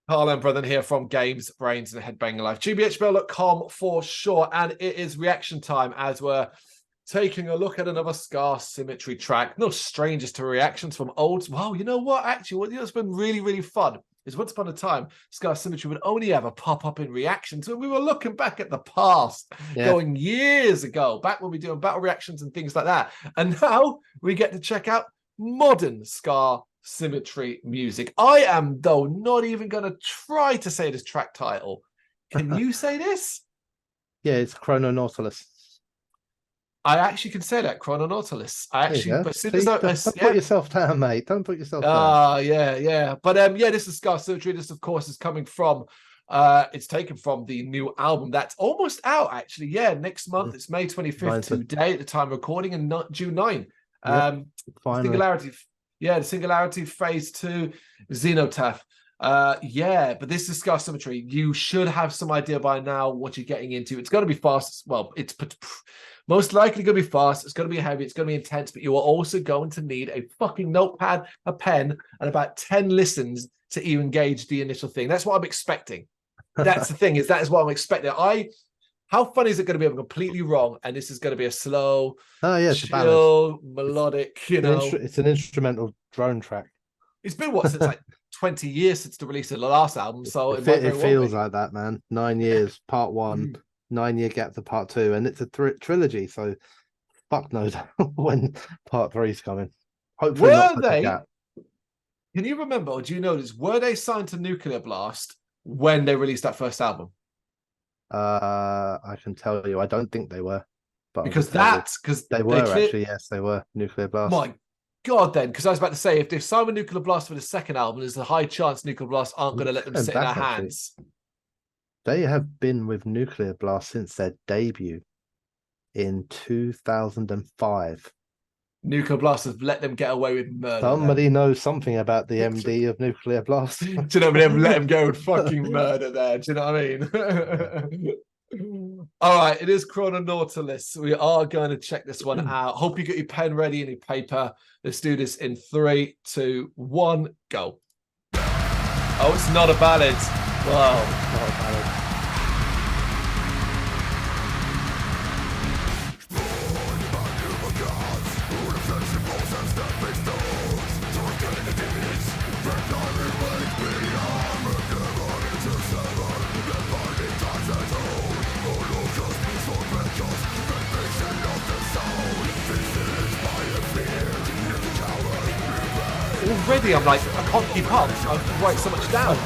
Carl and Brethren here from Games, Brains, and Head-Banging Life. gbhblofficial.com for sure. And it is reaction time as we're taking a look at another Scar Symmetry track. No strangers to reactions from old. Wow, you know what? Actually, what's been really, really fun is once upon a time, Scar Symmetry would only ever pop up in reactions when we were looking back at the past, going years ago, back when we were doing battle reactions and things like that. And now we get to check out modern Scar Symmetry music. I am, though, not even going to try to say this track title. Can you say this? Yeah, it's Chromonautilius. I actually can say that, Chromonautilius. I actually, but as soon as I, don't put yourself down, mate. Don't put yourself down. Yeah. But yeah, this is Scar Symmetry. This, of course, is coming from it's taken from the new album that's almost out, actually. Yeah, next month. It's May 25th today at the time of recording, and not June 9. Singularity. Yeah, the Singularity Phase 2, Xenotaph. Yeah, but this is Scar Symmetry. You should have some idea by now what you're getting into. It's going to be fast. Well, it's most likely going to be fast. It's going to be heavy. It's going to be intense. But you are also going to need a fucking notepad, a pen, and about 10 listens to even gauge the initial thing. That's what I'm expecting. That's the thing, that is what I'm expecting. How funny is it going to be? I'm completely wrong, and this is going to be a slow, chill, melodic, it's an instrumental drone track. It's been, what, since like 20 years since the release of the last album, so it feels like that, man. 9 years, part 1, 9-year gap to part 2, and it's a trilogy, so fuck knows when part 3 is coming. Hopefully not they? Can you remember, or do you know this, were they signed to Nuclear Blast when they released that first album? I can tell you, I don't think they were, but because they were actually, yes, they were Nuclear Blast. My God, then, because I was about to say, if they sign with Nuclear Blast for the second album, there's a high chance Nuclear Blast aren't going to let them sit in their hands. They have been with Nuclear Blast since their debut in 2005. Nuclear Blast has let them get away with murder. Somebody knows something about the MD of Nuclear Blast. Do you know what I mean? Let him go with fucking murder there. Do you know what I mean? All right, it is Chromonautilius. We are going to check this one out. Hope you got your pen ready and your paper. Let's do this in 3, 2, 1, go. Oh, it's not a ballad. Wow, not a ballad. Already, I'm like, I can't keep up. I write so much down.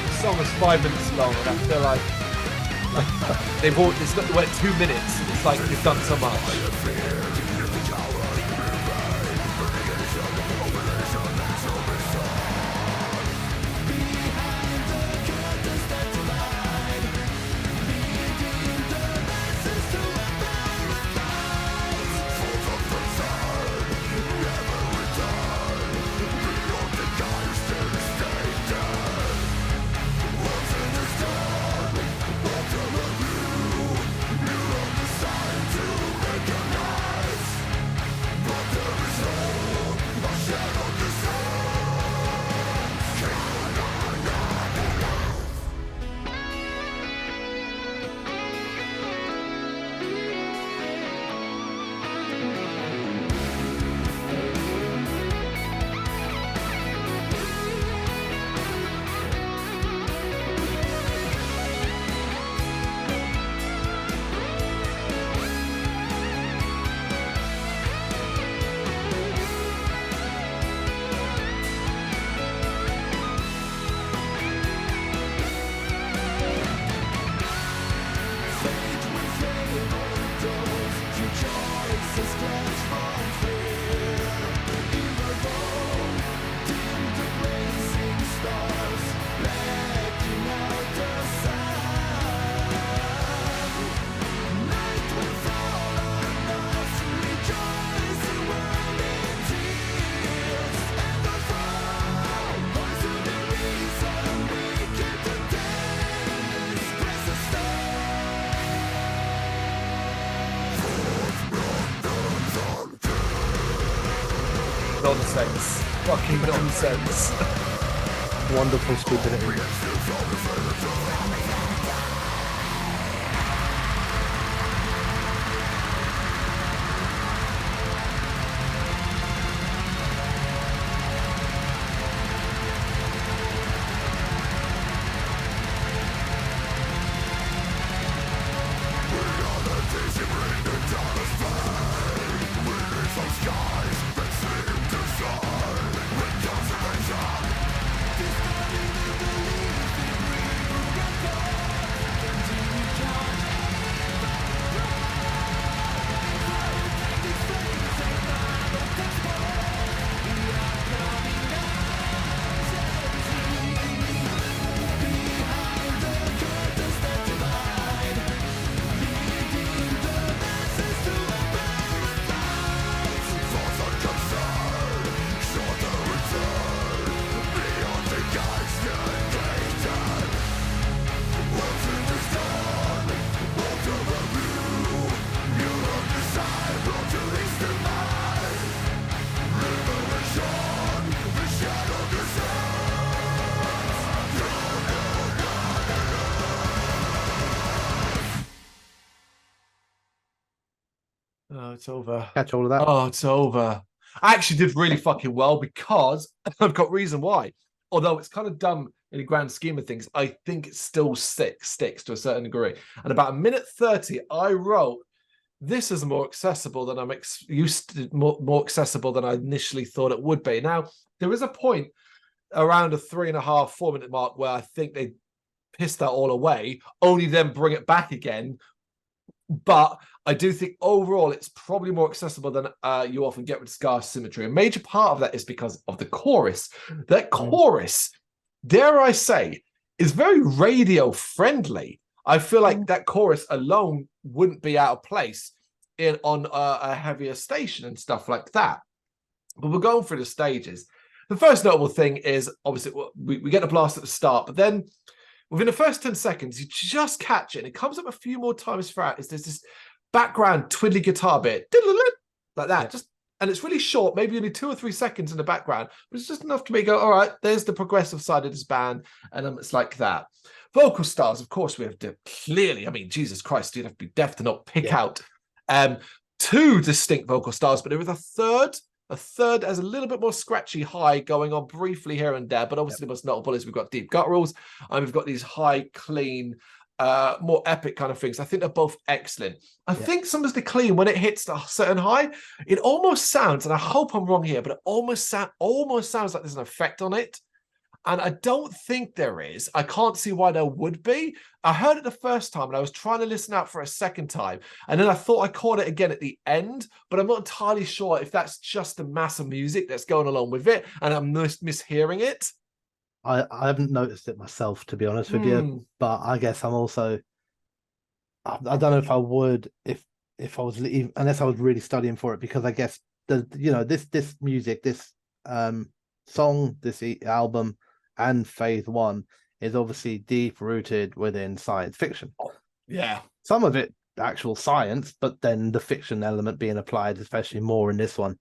The song is 5 minutes long, and I feel like it's not went 2 minutes. It's like they've done so much. nonsense. Fucking nonsense. Wonderful stupidity. Oh, it's over. Catch all of that? Oh, it's over. I actually did really fucking well because I've got reason why. Although it's kind of dumb in the grand scheme of things, I think it still sticks to a certain degree. And about a minute 30, I wrote, this is more accessible than I'm used to, more accessible than I initially thought it would be. Now, there is a point around a 3.5, 4 minute mark where I think they pissed that all away, only then bring it back again. But I do think overall it's probably more accessible than you often get with Scar Symmetry. A major part of that is because of the chorus. That chorus, dare I say, is very radio friendly. I feel like that chorus alone wouldn't be out of place on a heavier station and stuff like that. But we're going through the stages. The first notable thing is obviously we get a blast at the start, but then within the first 10 seconds, you just catch it. And it comes up a few more times throughout. There's this background twiddly guitar bit, like that. And it's really short, maybe only 2 or 3 seconds in the background, but it's just enough to make go, all right, there's the progressive side of this band. And it's like that. Vocal styles, of course, we have to clearly, I mean, Jesus Christ, you'd have to be deaf to not pick out 2 distinct vocal styles, but there is a third. A third has a little bit more scratchy high going on briefly here and there, but obviously the most notable is we've got deep gutturals and we've got these high, clean, more epic kind of things. I think they're both excellent. I think sometimes the clean, when it hits a certain high, it almost sounds, and I hope I'm wrong here, but it almost sounds like there's an effect on it. And I don't think there is. I can't see why there would be. I heard it the first time and I was trying to listen out for a second time. And then I thought I caught it again at the end, but I'm not entirely sure if that's just the mass of music that's going along with it and I'm mishearing it. I haven't noticed it myself, to be honest with you, but I guess I'm also, I don't know if I would, if I was, unless I was really studying for it, because I guess this music, this song, this album, and Phase 1 is obviously deep rooted within science fiction. Yeah. Some of it actual science, but then the fiction element being applied, especially more in this one.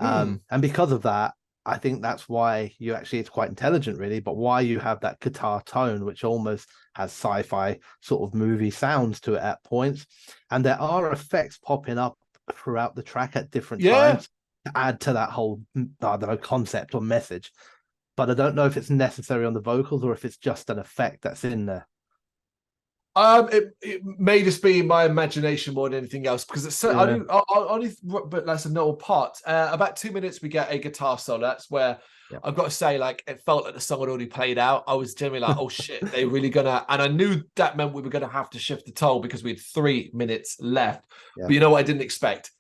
And because of that, I think that's why it's quite intelligent, really, but why you have that guitar tone, which almost has sci-fi sort of movie sounds to it at points. And there are effects popping up throughout the track at different times to add to that whole, I don't know, concept or message. But I don't know if it's necessary on the vocals or if it's just an effect that's in there. It may just be my imagination more than anything else, because it's only, but that's a notable part. About 2 minutes, we get a guitar solo. That's where I've got to say, like, it felt like the song had already played out. I was generally like, oh shit, they really gonna, and I knew that meant we were gonna have to shift the tone because we had 3 minutes left. But you know what I didn't expect?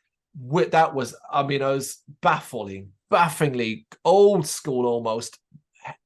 That was, I mean, I was bafflingly old school, almost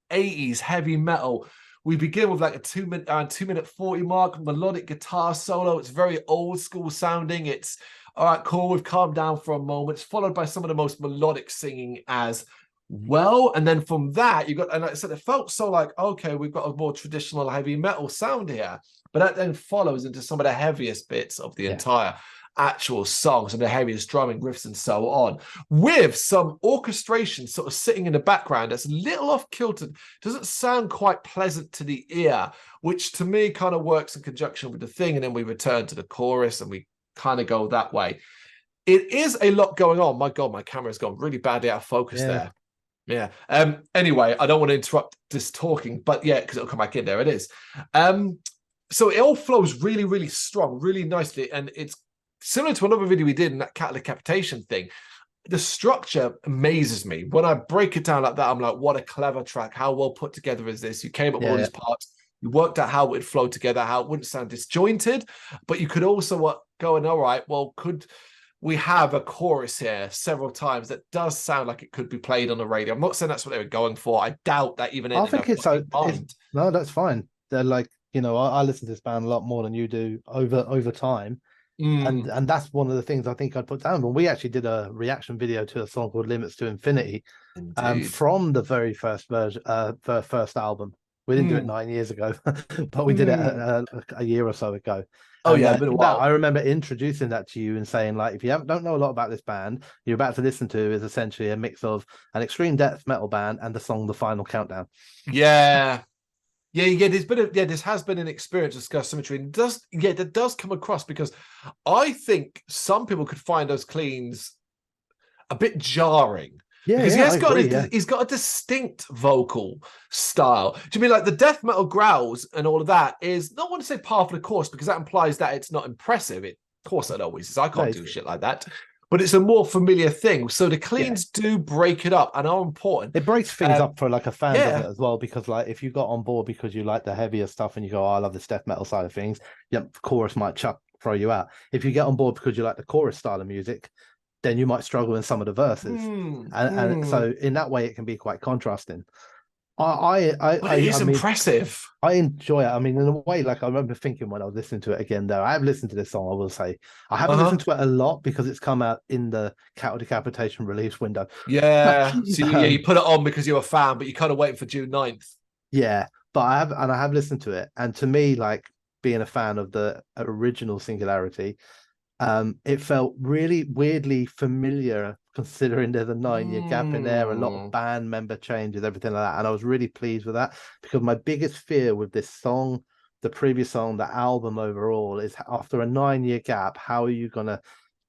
80s heavy metal. We begin with like a 2 minute 40 mark melodic guitar solo. It's very old school sounding. It's all right, cool. We've calmed down for a moment. It's followed by some of the most melodic singing as well. And then from that, you got, and like I said, it felt so like, okay, we've got a more traditional heavy metal sound here. But that then follows into some of the heaviest bits of the entire actual songs and the heaviest drumming riffs and so on, with some orchestration sort of sitting in the background that's a little off kilter, doesn't sound quite pleasant to the ear, which to me kind of works in conjunction with the thing. And then we return to the chorus and we kind of go that way. It is a lot going on. My God, my camera's gone really badly out of focus there. Yeah. Anyway, I don't want to interrupt this talking, but yeah, because it'll come back in. There it is. So it all flows really, really strong, really nicely. And it's similar to another video we did in that cat decapitation thing. The structure amazes me. When I break it down like that, I'm like, what a clever track. How well put together is this? You came up with all these parts. You worked out how it would flow together, how it wouldn't sound disjointed, but you could also go in, all right, well, could we have a chorus here several times that does sound like it could be played on the radio? I'm not saying that's what they were going for. I doubt that even in I think it's no, that's fine. They're like, you know, I listen to this band a lot more than you do over time. And that's one of the things I think I'd put down. When we actually did a reaction video to a song called Limits to Infinity, from the very first version, first album. We didn't do it 9 years ago, but we did it a year or so ago. Oh, yeah, been a while. I remember introducing that to you and saying, like, if you don't know a lot about this band, you're about to listen to is essentially a mix of an extreme death metal band and the song The Final Countdown. Yeah. This has been an experience of Scar Symmetry. And that does come across, because I think some people could find those cleans a bit jarring. Yeah, because he's got a distinct vocal style. Do you mean like the death metal growls and all of that is not want to say par for the course, because that implies that it's not impressive. Of course it always is. I can't do shit like that. But it's a more familiar thing. So the cleans do break it up and are important. It breaks things up for like a fan of it as well, because like if you got on board because you like the heavier stuff and you go, oh, I love this death metal side of things, the chorus might throw you out. If you get on board because you like the chorus style of music, then you might struggle in some of the verses. And so in that way, it can be quite contrasting. It's impressive. I enjoy it. I mean, in a way, like I remember thinking when I was listening to it again, though, I have listened to this song, I will say. I haven't listened to it a lot because it's come out in the Cattle Decapitation release window. Yeah. So you put it on because you're a fan, but you're kind of waiting for June 9th. Yeah. But I have listened to it. And to me, like being a fan of the original Singularity, it felt really weirdly familiar, considering there's a 9-year gap in there, a lot of band member changes, everything like that. And I was really pleased with that, because my biggest fear with this song, the previous song, the album overall, is after a 9-year gap, how are you going to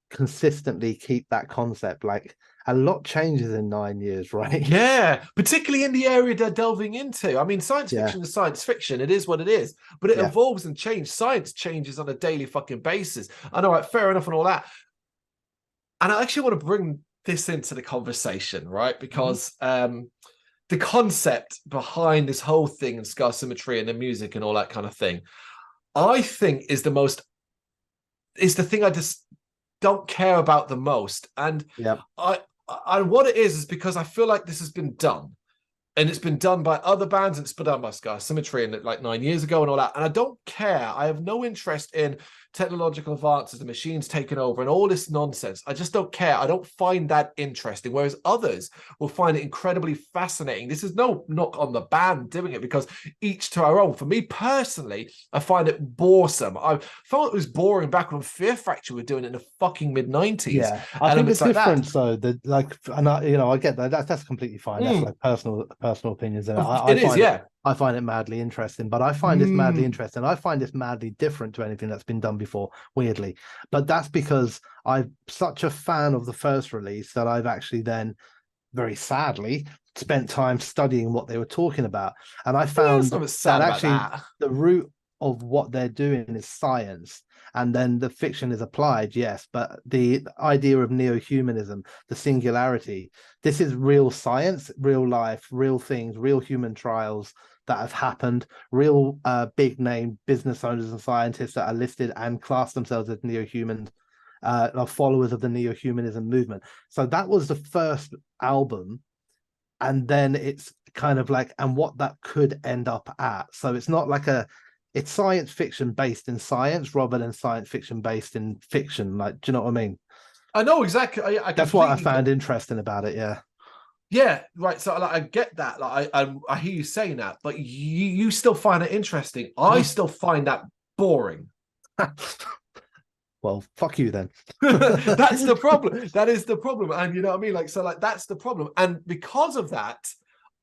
consistently keep that concept? Like, a lot changes in 9 years, right? Yeah, particularly in the area they're delving into. I mean, science fiction is science fiction. It is what it is, but it evolves and changes. Science changes on a daily fucking basis. I know, right, fair enough and all that. And I actually want to bring this into the conversation, right? Because the concept behind this whole thing and Scar Symmetry and the music and all that kind of thing, I think is the thing I just don't care about the most. And and what it is because I feel like this has been done, and it's been done by other bands, and it's been done by Scar Symmetry and like 9 years ago and all that. And I don't care. I have no interest in technological advances, the machines taking over and all this nonsense. I just don't care. I don't find that interesting, whereas others will find it incredibly fascinating. This is no knock on the band doing it, because each to our own. For me personally, I find it boresome. I felt it was boring back when Fear Factory were doing it in the fucking mid-90s. Yeah, I think it's different. So the and I get that. That's completely fine. That's like personal opinions. And I find it madly interesting, but I find this madly interesting. I find this madly different to anything that's been done before, weirdly. But that's because I'm such a fan of the first release that I've actually then, very sadly, spent time studying what they were talking about. And I found that actually the root of what they're doing is science. And then the fiction is applied, yes, but the idea of neo-humanism, the singularity, this is real science, real life, real things, real human trials that have happened, real big name business owners and scientists that are listed and class themselves as neo-humans, are followers of the neo-humanism movement. So that was the first album. And then it's kind of like, and what that could end up at. So it's not like it's science fiction based in science rather than science fiction based in fiction. Like, do you know what I mean? I know exactly. That's what I found interesting about it. Yeah. Yeah, right. So like, I get that. Like, I hear you saying that, but you still find it interesting. I still find that boring. Well, fuck you then. That's the problem. That is the problem. And you know what I mean? Like, so like, that's the problem. And because of that,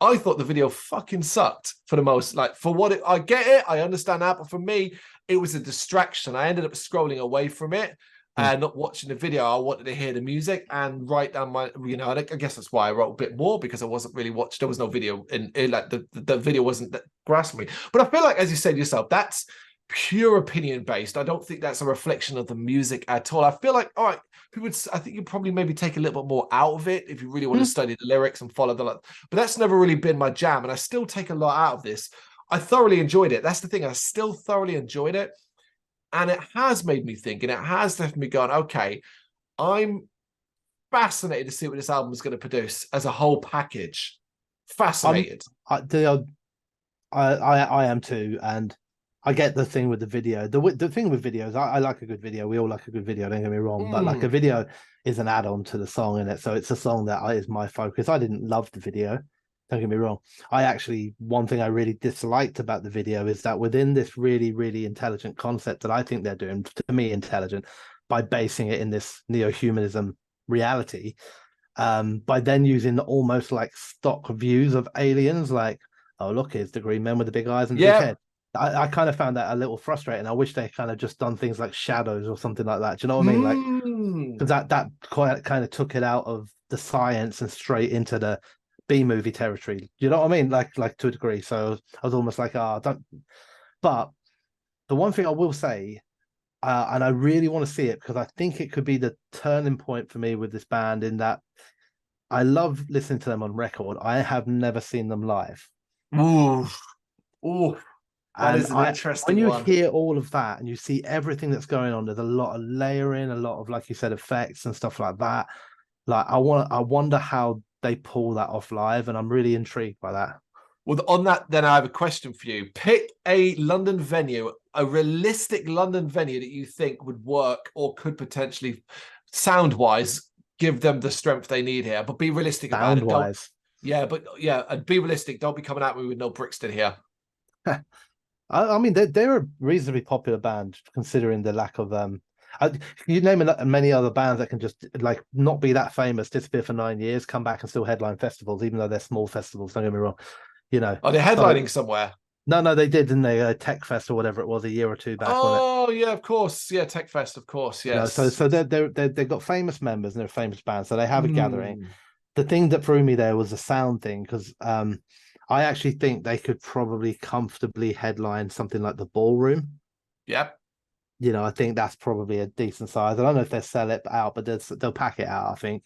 I thought the video fucking sucked for the most, like for what I get it. I understand that. But for me, it was a distraction. I ended up scrolling away from it and not watching the video. I wanted to hear the music and write down my, you know, I guess that's why I wrote a bit more, because I wasn't really watching. There was no video in like the video wasn't that grasping me. But I feel like, as you said yourself, that's pure opinion based. I don't think that's a reflection of the music at all. I feel like, all right, people would, I think you probably maybe take a little bit more out of it if you really want to study the lyrics and follow the, but that's never really been my jam. And I still take a lot out of this. I thoroughly enjoyed it. That's the thing. I still thoroughly enjoyed it. And it has made me think, and it has left me going, okay, I'm fascinated to see what this album is going to produce as a whole package. Fascinated. I am too. And I get the thing with the video. The thing with videos, I like a good video. We all like a good video, don't get me wrong. But like a video is an add-on to the song in it. So it's a song that is my focus. I didn't love the video. Don't get me wrong. One thing I really disliked about the video is that within this really, really intelligent concept that I think they're doing, to me, intelligent, by basing it in this neo-humanism reality, by then using almost like stock views of aliens, like, oh, look, here's the green men with the big eyes and big head. I kind of found that a little frustrating. I wish they kind of just done things like shadows or something like that. Do you know what I mean? Like, because that kind of took it out of the science and straight into the B-movie territory. You know what I mean? Like to a degree. So I was almost like, don't. But the one thing I will say, and I really want to see it because I think it could be the turning point for me with this band, in that I love listening to them on record. I have never seen them live. Ooh. That is an interesting one. When you hear all of that and you see everything that's going on, there's a lot of layering, a lot of, like you said, effects and stuff like that. Like I wonder how they pull that off live, and I'm really intrigued by that. Well, on that, then I have a question for you. Pick a London venue, a realistic London venue that you think would work or could potentially, sound-wise, give them the strength they need here. But be realistic about it. Sound-wise. And be realistic. Don't be coming at me with no Brixton here. I mean, they're a reasonably popular band considering the lack of you name many other bands that can just like not be that famous, disappear for 9 years, come back and still headline festivals, even though they're small festivals. Don't get me wrong. You know, are they headlining somewhere? No, they did, didn't they? Tech Fest or whatever it was a year or two back. Oh yeah, of course, yeah, Tech Fest, of course, yes. You know, so they've got famous members and they're a famous band, so they have a gathering. The thing that threw me there was the sound thing, because I actually think they could probably comfortably headline something like the Ballroom. Yep. You know, I think that's probably a decent size. I don't know if they'll sell it out, but they'll pack it out, I think.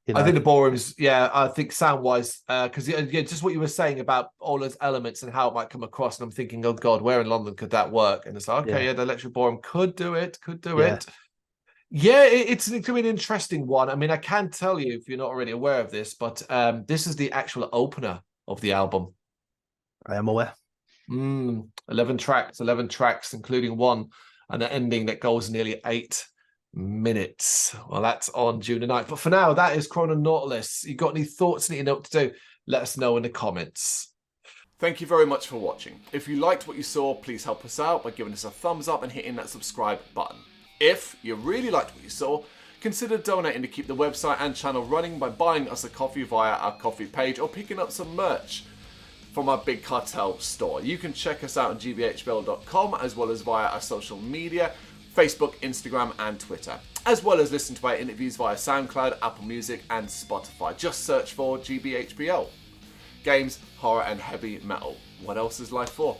You know? I think the Ballroom's, I think sound-wise, because just what you were saying about all those elements and how it might come across, and I'm thinking, oh God, where in London could that work? And it's like, okay, the Electric Ballroom could do it. Yeah, it's going to be an interesting one. I mean, I can tell you, if you're not already aware of this, but this is the actual opener of the album. I am aware. 11 tracks, including one, and an ending that goes nearly 8 minutes. Well, that's on June the 9th. But for now, that is Chromonautilius. You got any thoughts, anything to do? Let us know in the comments. Thank you very much for watching. If you liked what you saw, please help us out by giving us a thumbs up and hitting that subscribe button. If you really liked what you saw, consider donating to keep the website and channel running by buying us a coffee via our coffee page or picking up some merch from our Big Cartel store. You can check us out on gbhbl.com as well as via our social media, Facebook, Instagram and Twitter, as well as listen to our interviews via SoundCloud, Apple Music and Spotify. Just search for GBHBL. Games, horror and heavy metal. What else is life for?